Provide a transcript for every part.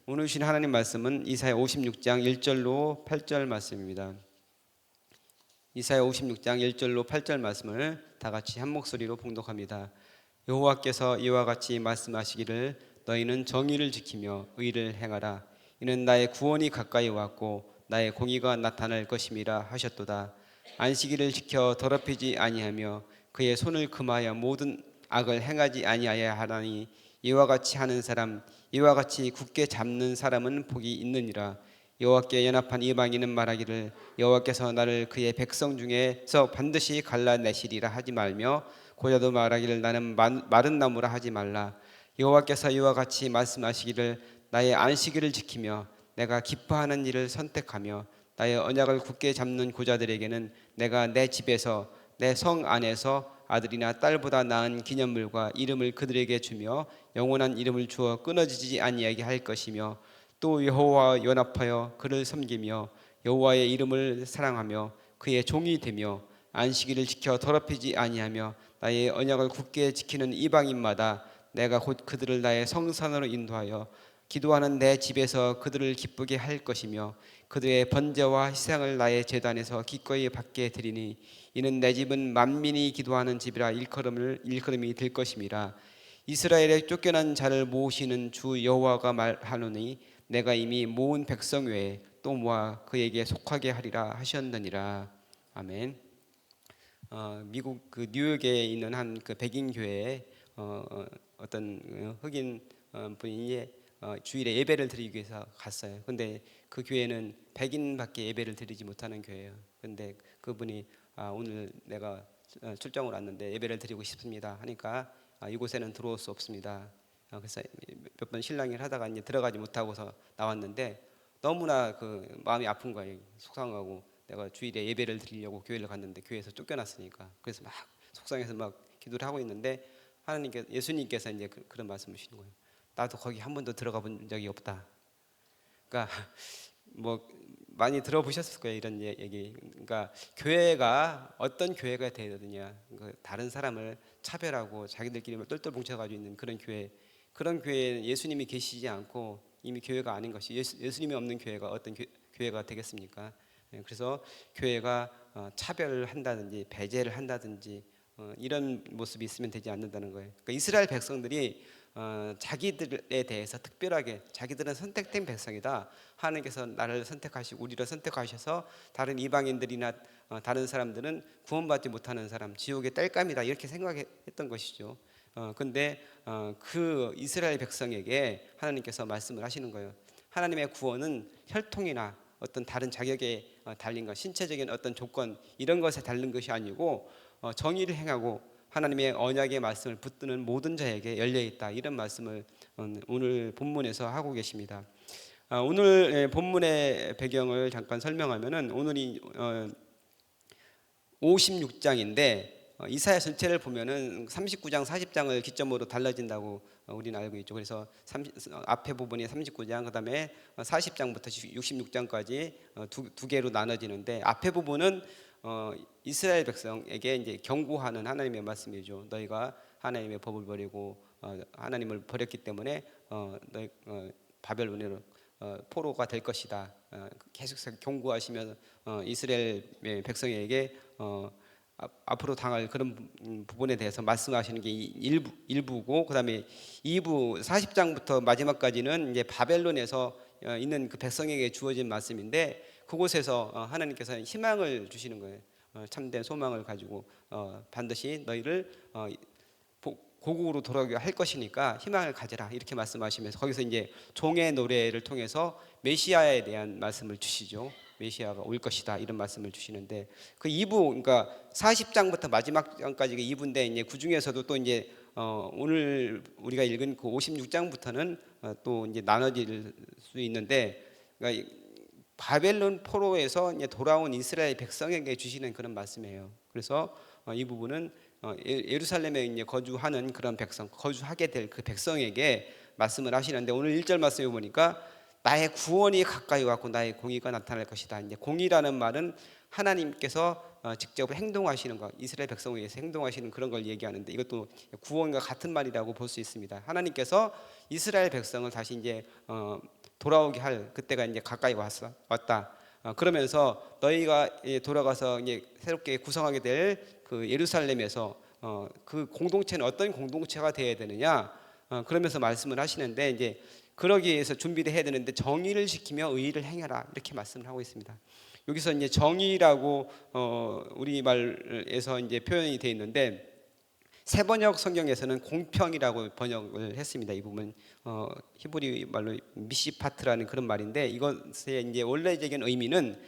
오늘 주신 하나님 말씀은 이사야 56장 1절로 8절 말씀입니다. 이사야 56장 1절로 8절 말씀을 다 같이 한 목소리로 봉독합니다. 여호와께서 이와 같이 말씀하시기를 너희는 정의를 지키며 의를 행하라. 이는 나의 구원이 가까이 왔고 나의 공의가 나타날 것임이라 하셨도다. 안식일을 지켜 더럽히지 아니하며 그의 손을 금하여 모든 악을 행하지 아니하여야 하나니 이와 같이 하는 사람, 이와 같이 굳게 잡는 사람은 복이 있느니라. 여호와께 연합한 이방인은 말하기를 여호와께서 나를 그의 백성 중에서 반드시 갈라내시리라 하지 말며 고자도 말하기를 나는 마른 나무라 하지 말라. 여호와께서 이와 같이 말씀하시기를 나의 안식일을 지키며 내가 기뻐하는 일을 선택하며 나의 언약을 굳게 잡는 고자들에게는 내가 내 집에서 내 성 안에서 아들이나 딸보다 나은 기념물과 이름을 그들에게 주며 영원한 이름을 주어 끊어지지 아니하게 할 것이며 또 여호와와 연합하여 그를 섬기며 여호와의 이름을 사랑하며 그의 종이 되며 안식일을 지켜 더럽히지 아니하며 나의 언약을 굳게 지키는 이방인마다 내가 곧 그들을 나의 성산으로 인도하여 기도하는 내 집에서 그들을 기쁘게 할 것이며 그들의 번제와 희생을 나의 제단에서 기꺼이 받게 드리니 이는 내 집은 만민이 기도하는 집이라 일컬음이 될 것임이라. 이스라엘의 쫓겨난 자를 모으시는 주 여호와가 말하노니 내가 이미 모은 백성 외에 또 모아 그에게 속하게 하리라 하셨느니라. 아멘. 미국 그 뉴욕에 있는 한 그 백인 교회에 어떤 흑인 분이 주일에 예배를 드리기 위해서 갔어요. 근데 그 교회는 백인밖에 예배를 드리지 못하는 교회예요. 근데 그분이 오늘 내가 출장을 왔는데 예배를 드리고 싶습니다 하니까 이곳에는 들어올 수 없습니다. 그래서 몇 번 실랑이를 하다가 이제 들어가지 못하고서 나왔는데 너무나 그 마음이 아픈 거예요. 속상하고 내가 주일에 예배를 드리려고 교회를 갔는데 교회에서 쫓겨났으니까. 그래서 막 속상해서 막 기도를 하고 있는데 예수님께서 이제 그런 말씀을 주시는 거예요. 나도 거기 한 번도 들어가 본 적이 없다. 그러니까 뭐 많이 들어보셨을 거예요, 이런 얘기. 그러니까 교회가 어떤 교회가 되느냐, 다른 사람을 차별하고 자기들끼리 똘똘 뭉쳐가지고 있는 그런 교회, 그런 교회에 예수님이 계시지 않고 이미 교회가 아닌 것이 예수님이 없는 교회가 어떤 교회가 되겠습니까? 그래서 교회가 차별을 한다든지 배제를 한다든지 이런 모습이 있으면 되지 않는다는 거예요. 그러니까 이스라엘 백성들이 자기들에 대해서 특별하게 자기들은 선택된 백성이다. 하나님께서 나를 선택하시고 우리를 선택하셔서 다른 이방인들이나 다른 사람들은 구원받지 못하는 사람, 지옥의 땔감이다 이렇게 생각했던 것이죠. 근데 그 이스라엘 백성에게 하나님께서 말씀을 하시는 거예요. 하나님의 구원은 혈통이나 어떤 다른 자격에 달린 것, 신체적인 어떤 조건 이런 것에 달린 것이 아니고 정의를 행하고 하나님의 언약의 말씀을 붙드는 모든 자에게 열려 있다. 이런 말씀을 오늘 본문에서 하고 계십니다. 오늘 본문의 배경을 잠깐 설명하면은 오늘이 56장인데 이사야 전체를 보면은 39장, 40장을 기점으로 달라진다고 우리는 알고 있죠. 그래서 앞에 부분이 39장, 그다음에 40장부터 66장까지 두 개로 나눠지는데 앞에 부분은 이스라엘 백성에게 이제 경고하는 하나님의 말씀이죠. 너희가 하나님의 법을 버리고 하나님을 버렸기 때문에 너희 바벨론으로 포로가 될 것이다. 계속 경고하시며 이스라엘 백성에게 앞으로 당할 그런 부분에 대해서 말씀하시는 게 일부고, 그다음에 2부 40장부터 마지막까지는 이제 바벨론에서 있는 그 백성에게 주어진 말씀인데 그곳에서 하나님께서 희망을 주시는 거예요. 참된 소망을 가지고 반드시 너희를 고국으로 돌아오게 할 것이니까 희망을 가져라 이렇게 말씀하시면서 거기서 이제 종의 노래를 통해서 메시아에 대한 말씀을 주시죠. 메시아가 올 것이다 이런 말씀을 주시는데 그 2부, 그러니까 40장부터 마지막 장까지가 2부인데 이제 그 중에서도 또 이제 오늘 우리가 읽은 그 56장부터는 또 이제 나눠질 수 있는데, 그러니까 바벨론 포로에서 이제 돌아온 이스라엘 백성에게 주시는 그런 말씀이에요. 그래서 이 부분은 예루살렘에 이제 거주하는 그런 백성, 거주하게 될 그 백성에게 말씀을 하시는데 오늘 1절 말씀에 보니까 나의 구원이 가까이 왔고 나의 공의가 나타날 것이다. 이제 공의라는 말은 하나님께서 직접 행동하시는 것, 이스라엘 백성을 위해서 행동하시는 그런 걸 얘기하는데 이것도 구원과 같은 말이라고 볼 수 있습니다. 하나님께서 이스라엘 백성을 다시 이제 돌아오게 할 그때가 이제 가까이 왔다. 그러면서 너희가 돌아가서 이제 새롭게 구성하게 될 그 예루살렘에서 그 공동체는 어떤 공동체가 되어야 되느냐, 그러면서 말씀을 하시는데, 이제 그러기 위해서 준비를 해야 되는데 정의를 지키며 의의를 행해라, 이렇게 말씀을 하고 있습니다. 여기서 이제 정의라고 우리말에서 이제 표현이 되어 있는데, 새 번역 성경에서는 공평이라고 번역을 했습니다. 이 부분 히브리 말로 미시파트라는 그런 말인데, 이것의 이제 원래적인 의미는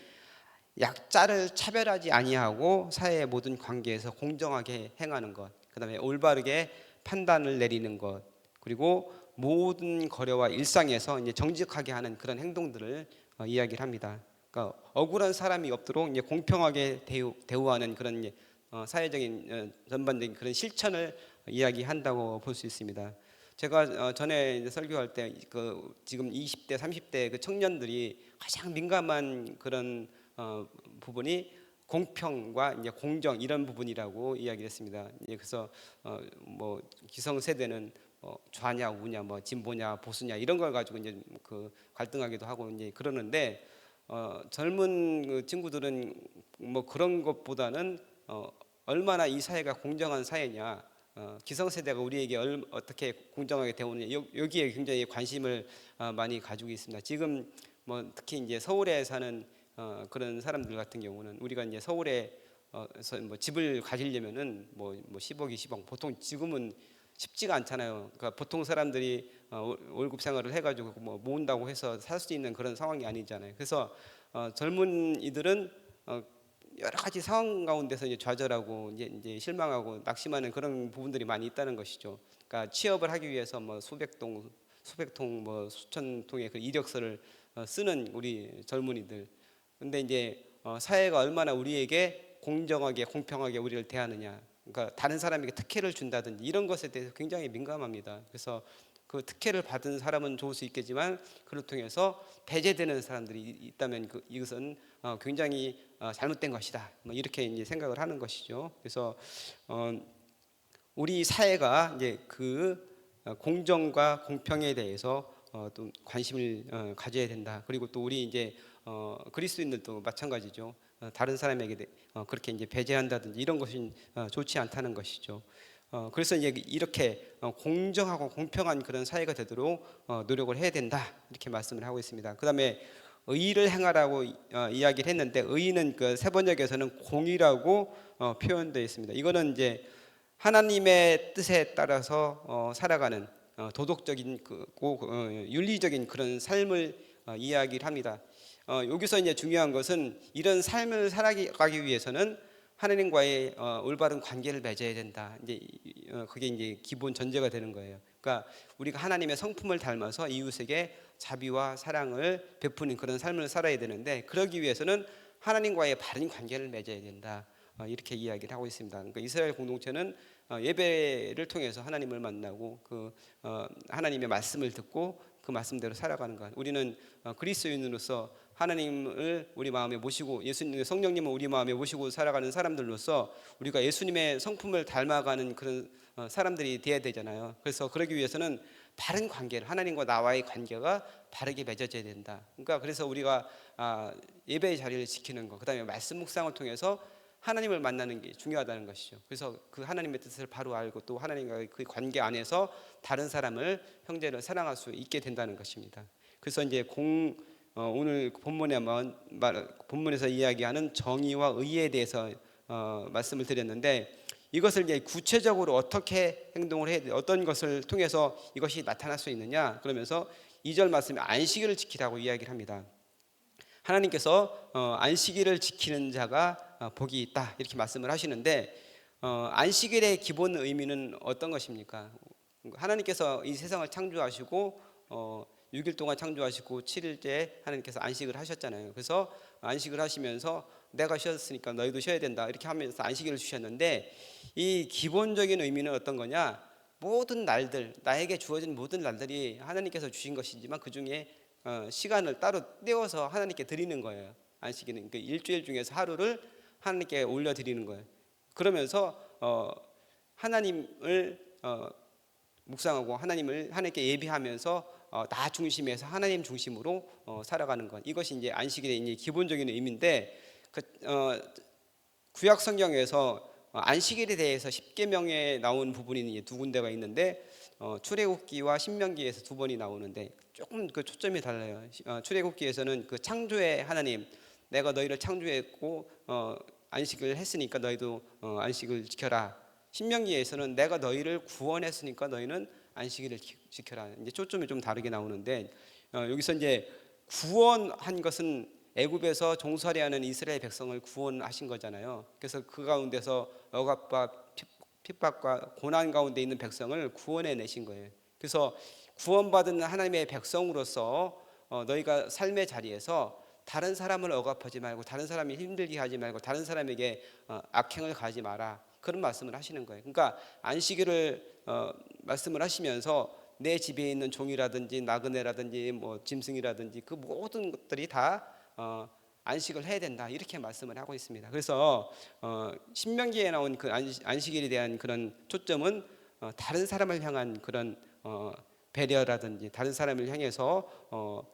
약자를 차별하지 아니하고 사회의 모든 관계에서 공정하게 행하는 것, 그다음에 올바르게 판단을 내리는 것, 그리고 모든 거래와 일상에서 이제 정직하게 하는 그런 행동들을 이야기를 합니다. 그러니까 억울한 사람이 없도록 이제 공평하게 대우하는 그런 사회적인 전반적인 그런 실천을 이야기한다고 볼 수 있습니다. 제가 전에 이제 설교할 때 그 지금 20대, 30대 그 청년들이 가장 민감한 그런 부분이 공평과 이제 공정, 이런 부분이라고 이야기를 했습니다. 그래서 뭐 기성 세대는 좌냐 우냐, 뭐 진보냐 보수냐, 이런 걸 가지고 이제 그 갈등하기도 하고 이제 그러는데, 젊은 그 친구들은 뭐 그런 것보다는 얼마나 이 사회가 공정한 사회냐, 기성세대가 우리에게 어떻게 공정하게 대우느냐, 여기에 굉장히 관심을 많이 가지고 있습니다. 지금 뭐 특히 이제 서울에 사는 그런 사람들 같은 경우는, 우리가 이제 서울에서 뭐 집을 가지려면은 뭐 10억, 20억, 보통 지금은 쉽지가 않잖아요. 그러니까 보통 사람들이 월급 생활을 해가지고 뭐 모은다고 해서 살 수 있는 그런 상황이 아니잖아요. 그래서 젊은이들은 여러 가지 상황 가운데서 이제 좌절하고 이제 실망하고 낙심하는 그런 부분들이 많이 있다는 것이죠. 그러니까 취업을 하기 위해서 뭐 수백 통, 뭐 수천 통의 그 이력서를 쓰는 우리 젊은이들. 근데 이제 사회가 얼마나 우리에게 공정하게 공평하게 우리를 대하느냐, 그러니까 다른 사람에게 특혜를 준다든지 이런 것에 대해서 굉장히 민감합니다. 그래서 그 특혜를 받은 사람은 좋을 수 있겠지만 그를 통해서 배제되는 사람들이 있다면 이것은 굉장히 잘못된 것이다, 뭐 이렇게 이제 생각을 하는 것이죠. 그래서 우리 사회가 이제 그 공정과 공평에 대해서 또 관심을 가져야 된다. 그리고 또 우리 이제 그리스도인들도 마찬가지죠. 다른 사람에게 그렇게 이제 배제한다든지 이런 것은 좋지 않다는 것이죠. 그래서 이제 이렇게 공정하고 공평한 그런 사회가 되도록 노력을 해야 된다, 이렇게 말씀을 하고 있습니다. 그다음에 의의를 행하라고 이야기를 했는데, 의의는 그 새 번역에서는 공의라고 표현되어 있습니다. 이거는 이제 하나님의 뜻에 따라서 살아가는 도덕적인 윤리적인 그런 삶을 이야기를 합니다. 여기서 이제 중요한 것은 이런 삶을 살아가기 위해서는 하나님과의 올바른 관계를 맺어야 된다. 이제 그게 이제 기본 전제가 되는 거예요. 그러니까 우리가 하나님의 성품을 닮아서 이웃에게 자비와 사랑을 베푸는 그런 삶을 살아야 되는데, 그러기 위해서는 하나님과의 바른 관계를 맺어야 된다, 이렇게 이야기를 하고 있습니다. 그러니까 이스라엘 공동체는 예배를 통해서 하나님을 만나고 그 하나님의 말씀을 듣고 그 말씀대로 살아가는 것. 우리는 그리스도인으로서 하나님을 우리 마음에 모시고 예수님의 성령님을 우리 마음에 모시고 살아가는 사람들로서 우리가 예수님의 성품을 닮아가는 그런 사람들이 되어야 되잖아요. 그래서 그러기 위해서는 바른 관계를, 하나님과 나와의 관계가 바르게 맺어져야 된다. 그러니까 그래서 우리가 예배의 자리를 지키는 것, 그다음에 말씀 묵상을 통해서 하나님을 만나는 게 중요하다는 것이죠. 그래서 그 하나님의 뜻을 바로 알고 또 하나님과의 그 관계 안에서 다른 사람을, 형제를 사랑할 수 있게 된다는 것입니다. 그래서 이제 오늘 본문에서 이야기하는 정의와 의에 대해서 말씀을 드렸는데, 이것을 이제 구체적으로 어떻게 행동을 해야 돼, 어떤 것을 통해서 이것이 나타날 수 있느냐, 그러면서 2절 말씀에 안식일을 지키라고 이야기를 합니다. 하나님께서 안식일을 지키는 자가 복이 있다, 이렇게 말씀을 하시는데, 안식일의 기본 의미는 어떤 것입니까? 하나님께서 이 세상을 창조하시고 6일 동안 창조하시고 7일째 하나님께서 안식을 하셨잖아요. 그래서 안식을 하시면서 내가 쉬었으니까 너희도 쉬어야 된다, 이렇게 하면서 안식일을 주셨는데, 이 기본적인 의미는 어떤 거냐? 모든 날들, 나에게 주어진 모든 날들이 하나님께서 주신 것이지만 그 중에 시간을 따로 떼어서 하나님께 드리는 거예요. 안식일은 그 일주일 중에서 하루를 하나님께 올려드리는 거예요. 그러면서 하나님을 묵상하고 하나님께 예비하면서 나 중심에서 하나님 중심으로 살아가는 것, 이것이 이제 안식일의 이제 기본적인 의미인데, 구약 성경에서 안식일에 대해서 십계명에 나온 부분이 이제 두 군데가 있는데, 출애굽기와 신명기에서 두 번이 나오는데 조금 그 초점이 달라요. 출애굽기에서는 그 창조의 하나님, 내가 너희를 창조했고 안식을 했으니까 너희도 안식을 지켜라. 신명기에서는 내가 너희를 구원했으니까 너희는 안식일을 지켜라. 이제 초점이 좀 다르게 나오는데, 여기서 이제 구원한 것은 애굽에서 종살이하는 이스라엘 백성을 구원하신 거잖아요. 그래서 그 가운데서 억압과 핍박과 고난 가운데 있는 백성을 구원해 내신 거예요. 그래서 구원받은 하나님의 백성으로서 너희가 삶의 자리에서 다른 사람을 억압하지 말고, 다른 사람이 힘들게 하지 말고, 다른 사람에게 악행을 가지 마라, 그런 말씀을 하시는 거예요. 그러니까 안식일을 말씀을 하시면서 내 집에 있는 종이라든지 나그네라든지 뭐 짐승이라든지 그 모든 것들이 다 안식을 해야 된다, 이렇게 말씀을 하고 있습니다. 그래서 신명기에 나온 그 안식일에 대한 그런 초점은 다른 사람을 향한 그런 배려라든지 다른 사람을 향해서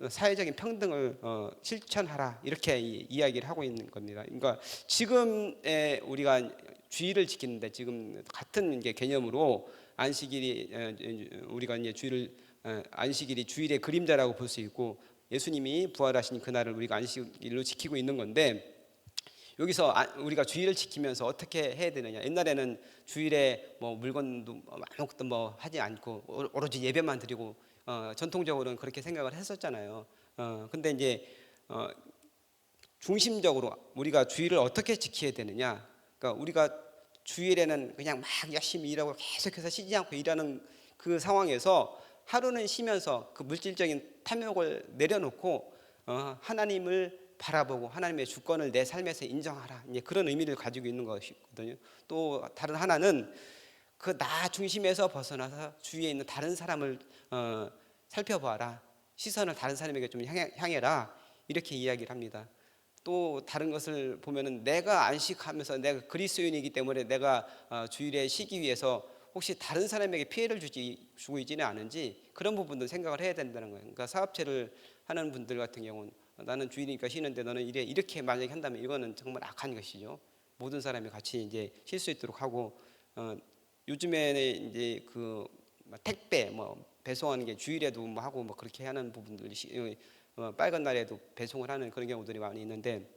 사회적인 평등을 실천하라, 이렇게 이야기를 하고 있는 겁니다. 그러니까 지금의 우리가 주일을 지키는데 지금 같은 이제 개념으로 안식일이 우리가 이제 안식일이 주일의 그림자라고 볼 수 있고, 예수님이 부활하신 그날을 우리가 안식일로 지키고 있는 건데, 여기서 우리가 주일을 지키면서 어떻게 해야 되느냐. 옛날에는 주일에 뭐 물건도 아무것도 뭐 하지 않고 오로지 예배만 드리고 전통적으로는 그렇게 생각을 했었잖아요. 근데 이제 중심적으로 우리가 주일을 어떻게 지켜야 되느냐. 그러니까 우리가 주일에는 그냥 막 열심히 일하고 계속해서 쉬지 않고 일하는 그 상황에서 하루는 쉬면서 그 물질적인 탐욕을 내려놓고 하나님을 바라보고 하나님의 주권을 내 삶에서 인정하라, 이제 그런 의미를 가지고 있는 것이거든요. 또 다른 하나는 그 나 중심에서 벗어나서 주위에 있는 다른 사람을 살펴봐라, 시선을 다른 사람에게 좀 향해라, 이렇게 이야기를 합니다. 또 다른 것을 보면은 내가 안식하면서 내가 그리스도인이기 때문에 내가 주일에 쉬기 위해서 혹시 다른 사람에게 피해를 주고 있지는 않은지, 그런 부분도 생각을 해야 된다는 거예요. 그러니까 사업체를 하는 분들 같은 경우는 나는 주일이니까 쉬는데 너는 이렇게 만약에 한다면 이거는 정말 악한 것이죠. 모든 사람이 같이 이제 쉴 수 있도록 하고, 요즘에는 이제 그 택배 뭐 배송하는 게 주일에도 뭐 하고 뭐 그렇게 하는 부분들이 빨간 날에도 배송을 하는 그런 경우들이 많이 있는데,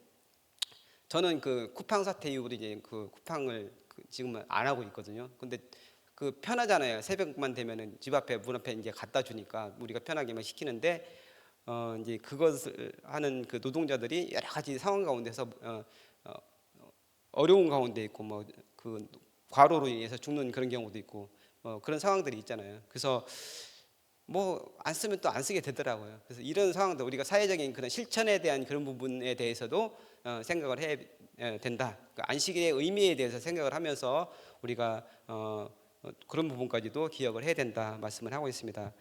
저는 그 쿠팡 사태 이후로 이제 그 쿠팡을 지금은 안 하고 있거든요. 근데 그 편하잖아요. 새벽만 되면은 집 앞에 문 앞에 이제 갖다 주니까 우리가 편하게만 시키는데, 이제 그것을 하는 그 노동자들이 여러 가지 상황 가운데서 어려운 가운데 있고 뭐 그 과로로 인해서 죽는 그런 경우도 있고 그런 상황들이 있잖아요. 그래서 뭐 안 쓰면 또 안 쓰게 되더라고요. 그래서 이런 상황도 우리가 사회적인 그런 실천에 대한 그런 부분에 대해서도 생각을 해야 된다. 그러니까 안식일의 의미에 대해서 생각을 하면서 우리가 그런 부분까지도 기억을 해야 된다 말씀을 하고 있습니다.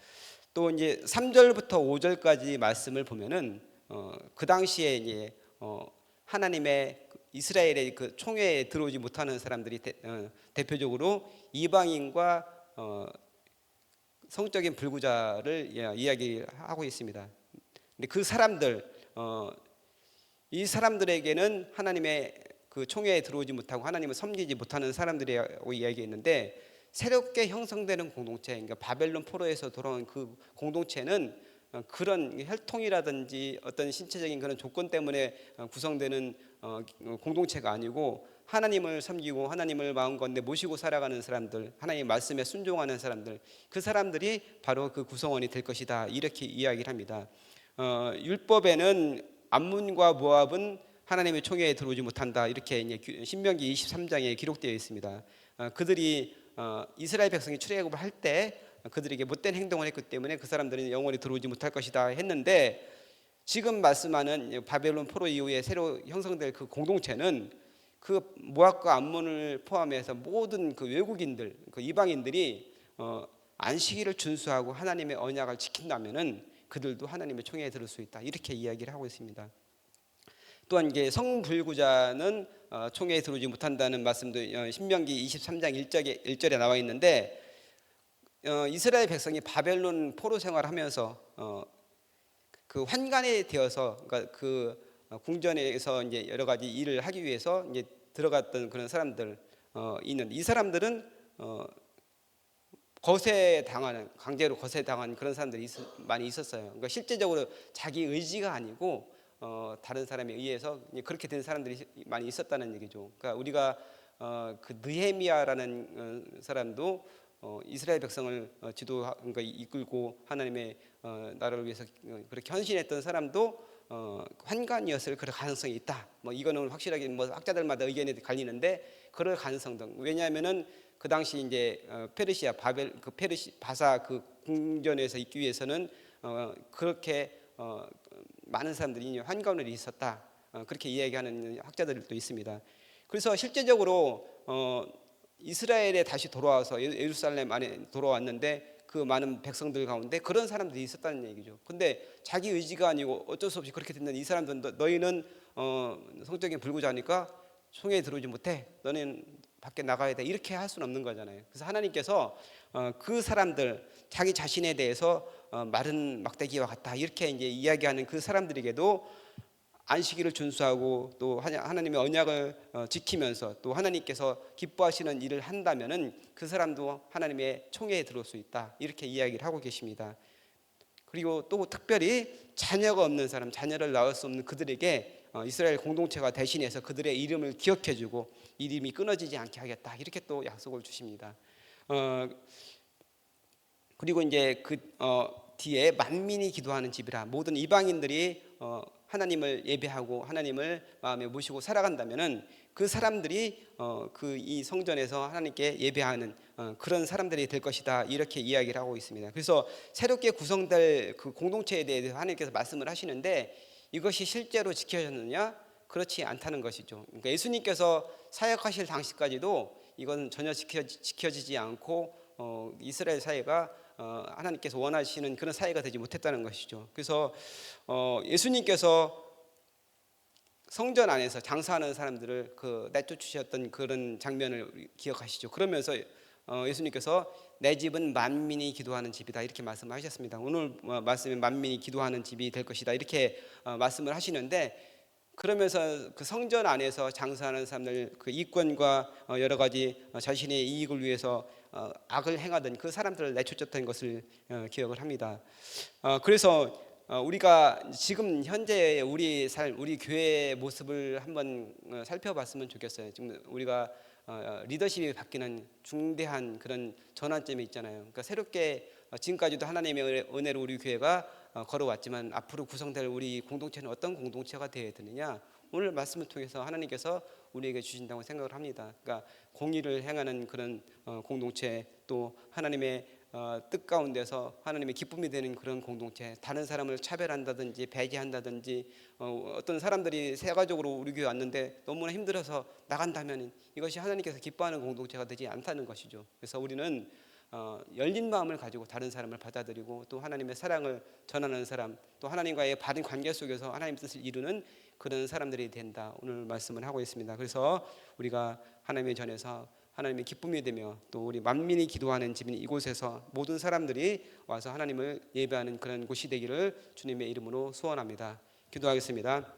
또 이제 3절부터 5절까지 말씀을 보면은 그 당시에 이제 하나님의 이스라엘의 그 총회에 들어오지 못하는 사람들이 대표적으로 이방인과 성적인 불구자를 이야기하고 있습니다. 근데 그 사람들, 이 사람들에게는 하나님의 그 총회에 들어오지 못하고 하나님을 섬기지 못하는 사람들이라고 이야기했는데, 새롭게 형성되는 공동체, 그러니까 바벨론 포로에서 돌아온 그 공동체는 그런 혈통이라든지 어떤 신체적인 그런 조건 때문에 구성되는 공동체가 아니고, 하나님을 섬기고 하나님을 마음가운데 모시고 살아가는 사람들, 하나님의 말씀에 순종하는 사람들, 그 사람들이 바로 그 구성원이 될 것이다, 이렇게 이야기를 합니다. 율법에는 암몬과 모압은 하나님의 총회에 들어오지 못한다, 이렇게 이제 신명기 23장에 기록되어 있습니다. 그들이 이스라엘 백성이 출애굽을 할 때 그들에게 못된 행동을 했기 때문에 그 사람들은 영원히 들어오지 못할 것이다 했는데, 지금 말씀하는 바벨론 포로 이후에 새로 형성될 그 공동체는 그 모압과 암몬을 포함해서 모든 그 외국인들, 그 이방인들이 안식일을 준수하고 하나님의 언약을 지킨다면은 그들도 하나님의 총회에 들을 수 있다, 이렇게 이야기를 하고 있습니다. 또한 이게 성불구자는 총회에 들어오지 못한다는 말씀도 신명기 23장 1절에 나와 있는데, 이스라엘 백성이 바벨론 포로 생활하면서 그 환관에 되어서, 그러니까 그 궁전에서 이제 여러 가지 일을 하기 위해서 이제 들어갔던 그런 사람들 있는, 이 사람들은 거세당하는, 강제로 거세당한 그런 사람들이 많이 있었어요. 그러니까 실제적으로 자기 의지가 아니고 다른 사람에 의해서 그렇게 된 사람들이 많이 있었다는 얘기죠. 그러니까 우리가 그 느헤미야라는 사람도 이스라엘 백성을 그러니까 이끌고 하나님의 나라를 위해서 그렇게 헌신했던 사람도 환관이었을 그럴 가능성이 있다. 뭐 이거는 확실하게 뭐 학자들마다 의견이 갈리는데 그럴 가능성도. 왜냐하면은 그 당시 이제 페르시아 바벨 그 바사 그 궁전에서 있기 위해서는 그렇게 많은 사람들이 환관으로 있었다. 그렇게 이야기하는 학자들도 있습니다. 그래서 실제적으로 이스라엘에 다시 돌아와서 예루살렘 안에 돌아왔는데 그 많은 백성들 가운데 그런 사람들이 있었다는 얘기죠. 근데 자기 의지가 아니고 어쩔 수 없이 그렇게 됐는 이 사람들은, 너희는 성적인 불구자니까 성에 들어오지 못해, 너는 밖에 나가야 돼, 이렇게 할 수는 없는 거잖아요. 그래서 하나님께서 그 사람들, 자기 자신에 대해서 마른 막대기와 같다 이렇게 이제 이야기하는 그 사람들에게도 안식일을 준수하고 또 하나님의 언약을 지키면서 또 하나님께서 기뻐하시는 일을 한다면은 그 사람도 하나님의 총회에 들어올 수 있다 이렇게 이야기를 하고 계십니다. 그리고 또 특별히 자녀가 없는 사람, 자녀를 낳을 수 없는 그들에게 이스라엘 공동체가 대신해서 그들의 이름을 기억해주고 이름이 끊어지지 않게 하겠다 이렇게 또 약속을 주십니다. 그리고 이제 그 뒤에 만민이 기도하는 집이라, 모든 이방인들이 하나님을 예배하고 하나님을 마음에 모시고 살아간다면은 그 사람들이 그 이 성전에서 하나님께 예배하는 그런 사람들이 될 것이다 이렇게 이야기를 하고 있습니다. 그래서 새롭게 구성될 그 공동체에 대해서 하나님께서 말씀을 하시는데 이것이 실제로 지켜졌느냐? 그렇지 않다는 것이죠. 그러니까 예수님께서 사역하실 당시까지도 이건 전혀 지켜지지 않고 이스라엘 사회가 하나님께서 원하시는 그런 사회가 되지 못했다는 것이죠. 그래서 예수님께서 성전 안에서 장사하는 사람들을 내쫓으셨던 그런 장면을 기억하시죠. 그러면서 예수님께서 내 집은 만민이 기도하는 집이다 이렇게 말씀하셨습니다. 오늘 말씀은 만민이 기도하는 집이 될 것이다 이렇게 말씀을 하시는데, 그러면서 그 성전 안에서 장사하는 사람들, 그 이권과 여러 가지 자신의 이익을 위해서 악을 행하던 그 사람들을 내쫓았던 것을 기억을 합니다. 그래서 우리가 지금 현재 우리 교회의 모습을 한번 살펴봤으면 좋겠어요. 지금 우리가 리더십이 바뀌는 중대한 그런 전환점이 있잖아요. 그러니까 새롭게 지금까지도 하나님의 은혜로 우리 교회가 걸어왔지만 앞으로 구성될 우리 공동체는 어떤 공동체가 되어야 되느냐? 오늘 말씀을 통해서 하나님께서 우리에게 주신다고 생각을 합니다. 그러니까 공의를 행하는 그런 공동체, 또 하나님의 뜻 가운데서 하나님의 기쁨이 되는 그런 공동체, 다른 사람을 차별한다든지 배제한다든지 어떤 사람들이 세가족으로 우리 교회 왔는데 너무나 힘들어서 나간다면 이것이 하나님께서 기뻐하는 공동체가 되지 않다는 것이죠. 그래서 우리는 열린 마음을 가지고 다른 사람을 받아들이고 또 하나님의 사랑을 전하는 사람, 또 하나님과의 바른 관계 속에서 하나님 뜻을 이루는 그런 사람들이 된다 오늘 말씀을 하고 있습니다. 그래서 우리가 하나님의 전에서 하나님의 기쁨이 되며 또 우리 만민이 기도하는 집인 이곳에서 모든 사람들이 와서 하나님을 예배하는 그런 곳이 되기를 주님의 이름으로 소원합니다. 기도하겠습니다.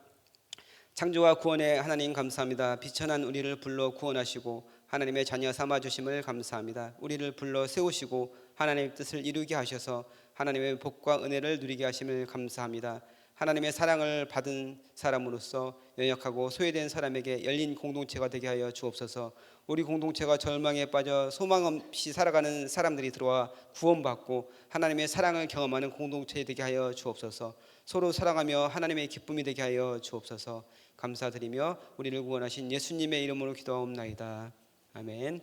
창조와 구원의 하나님 감사합니다. 비천한 우리를 불러 구원하시고 하나님의 자녀 삼아주심을 감사합니다. 우리를 불러 세우시고 하나님의 뜻을 이루게 하셔서 하나님의 복과 은혜를 누리게 하심을 감사합니다. 하나님의 사랑을 받은 사람으로서 연약하고 소외된 사람에게 열린 공동체가 되게 하여 주옵소서. 우리 공동체가 절망에 빠져 소망 없이 살아가는 사람들이 들어와 구원받고 하나님의 사랑을 경험하는 공동체 되게 하여 주옵소서. 서로 사랑하며 하나님의 기쁨이 되게 하여 주옵소서. 감사드리며 우리를 구원하신 예수님의 이름으로 기도하옵나이다. 아멘.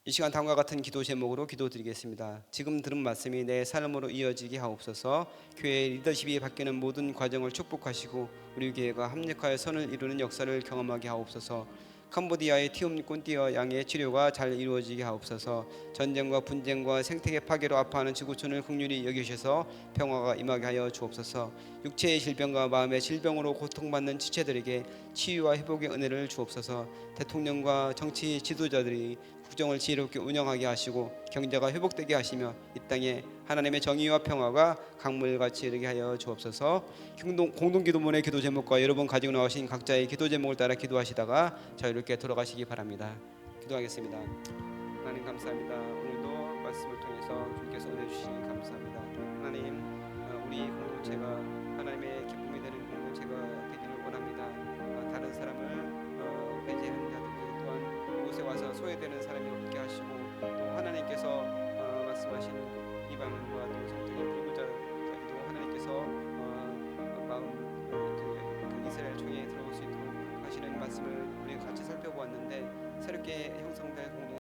이 시간 다음과 같은 기도 제목으로 기도드리겠습니다. 지금 들은 말씀이 내 삶으로 이어지게 하옵소서. 교회의 리더십이 바뀌는 모든 과정을 축복하시고 우리 교회가 합력하여 선을 이루는 역사를 경험하게 하옵소서. 캄보디아의 티움꾼띠어 양의 치료가 잘 이루어지게 하옵소서. 전쟁과 분쟁과 생태계 파괴로 아파하는 지구촌을 긍휼히 여기셔서 평화가 임하게 하여 주옵소서. 육체의 질병과 마음의 질병으로 고통받는 지체들에게 치유와 회복의 은혜를 주옵소서. 대통령과 정치 지도자들이 국정을 지혜롭게 운영하게 하시고 경제가 회복되게 하시며 이 땅에 하나님의 정의와 평화가 강물같이 흐르게 하여 주옵소서. 공동기도문의 기도 제목과 여러분 가지고 나오신 각자의 기도 제목을 따라 기도하시다가 자유롭게 돌아가시기 바랍니다. 기도하겠습니다. 하나님 감사합니다. 오늘도 말씀을 통해서 주께서 은혜 주시니 감사합니다. 하나님, 우리 공동체가 하나님의 기쁨이 되는 공동체가 되기를 원합니다. 다른 사람을 배제하는 자들이 또한 이곳에 와서 소외되는 사람이 없게 하시고 또 하나님께서 말씀하시는 이방인과 또